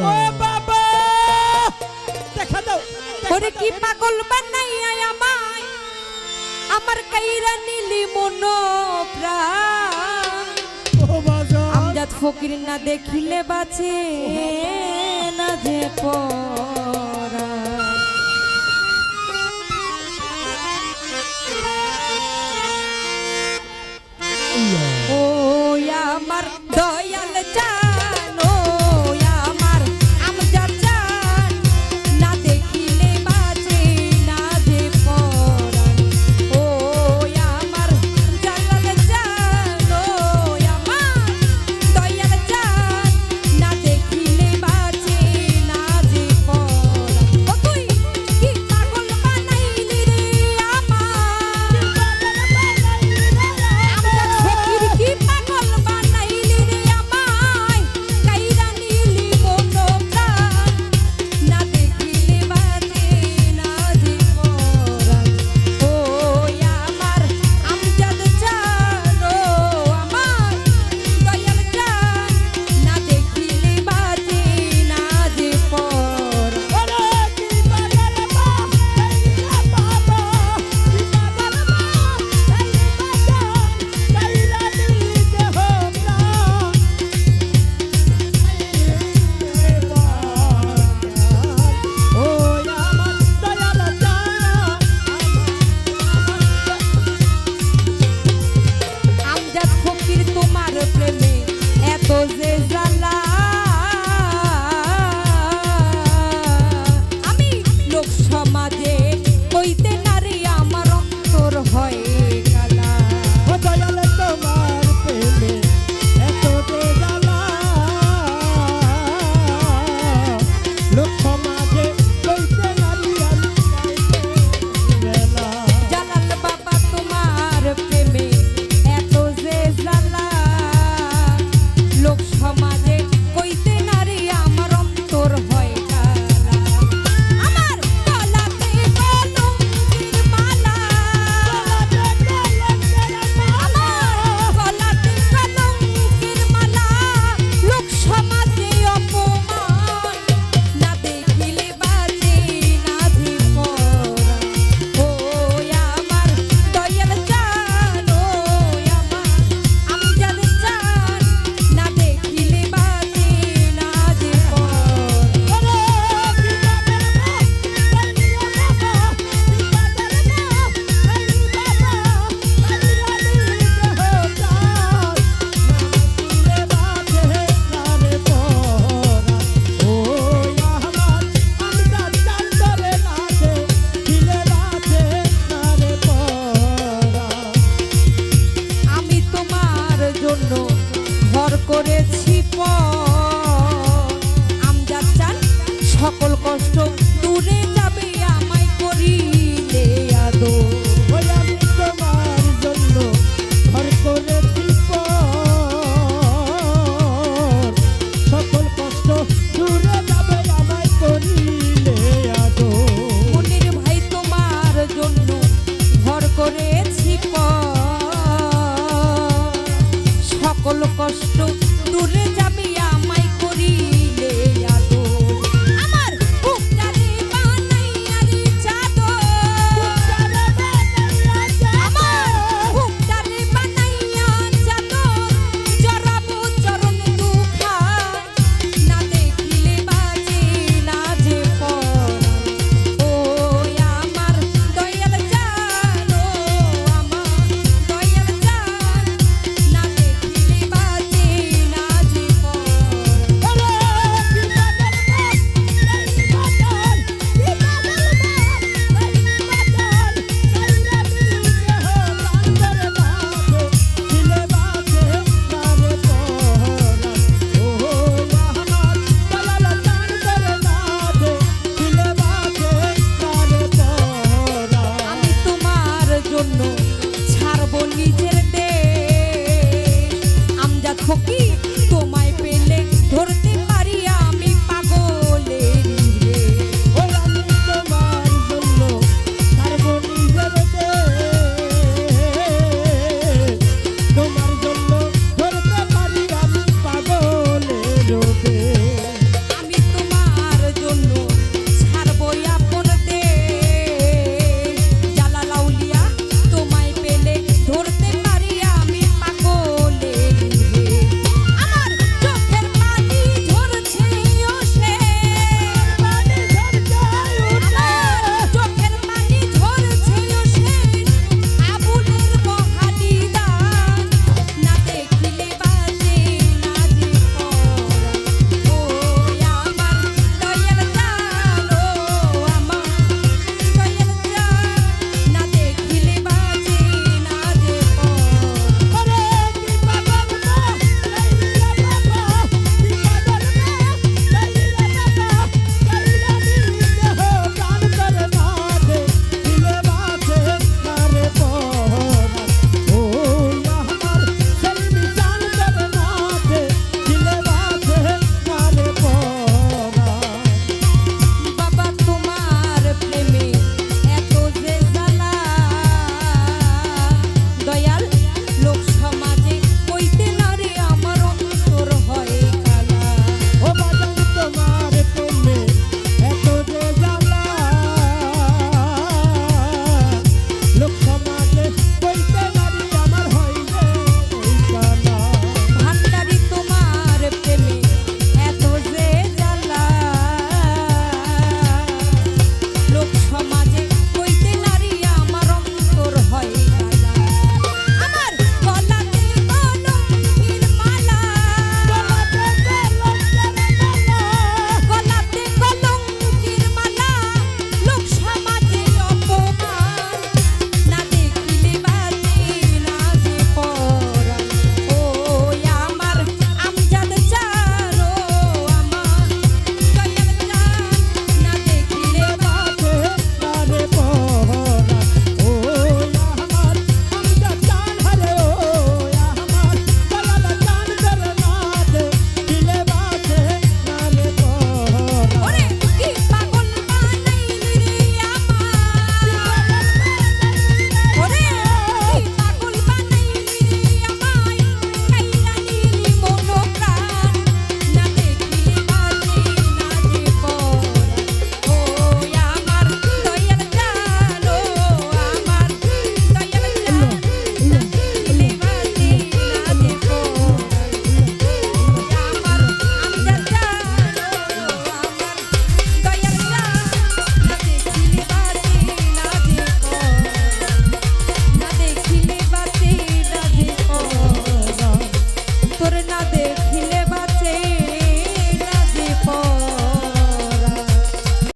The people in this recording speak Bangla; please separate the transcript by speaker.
Speaker 1: ও বাবা দেখা দাও
Speaker 2: ওরে কি পাগল বানাইয়া আমায় আমার কাইরা নীলি মন প্রাণ আমজাদ ফকির না দেখিলে বাঁচে না যে পরা ও আমার দয়াল জান ও আমার আমজাদ জান না দেখিলে বাঁচে না যে পরাণ ও আমার জালাল জান ও আমার দয়াল জান না দেখিলে বাঁচে না যে পরাণ ও তুই কি পাগল বানাইলি রে আমার আমজাদ ফকির কি পাগল বানাইলি রে আমায় কাইরা নীলি মন প্রাণ না দেখিলে বাঁচে না যে পরাণ ও আমার আমজাদ জান ও আমার দয়াল জান না দেখিলে বাঁচে না যে পরাণ আমজাদ ফকির তোমার প্রেমে এত যে জ্বালা আমি লোক সমাজে কইতে নারী আমার অন্তর হয় কালা জালাল বাবা তোমার প্রেমে এত যে জ্বালা লোক সমাজে কইতে নারী আমার অন্তর হয় কালা আমার গলাতে কলঙ্কের মালা আমার গলাতে কলঙ্কের মালা লোক সমাজে অপমান না দেখিলে বাজে না যে পরাণ ও আমার দয়াল জান ও আমার আমজাদ জান না দেখিলে বাজে না যে পরাণ আমি তোমার জন্য ঘর করেছি পর আমজাদ চান সকল কষ্ট দূরে যাবে আমায় করিলে আদর মনির ভাই তোমার জন্য ঘর করেছি পর সকল কষ্ট দূরে যাবে আমায় করিলে আদর আমার বুকটারে বানাইয়া রে চাদর আমার বুকটারে বানাইয়া চাদর জড়াবো চরণ দুখান না দেখিলে বাজে না যে পরাণ ও আমার দয়াল জান ও আমার দয়াল জান না দেখিলে বাজে না যে পরাণ আমি তোমার জন্য ছাড়বো নিজের দেশ আমজাদ ফকির তোমায়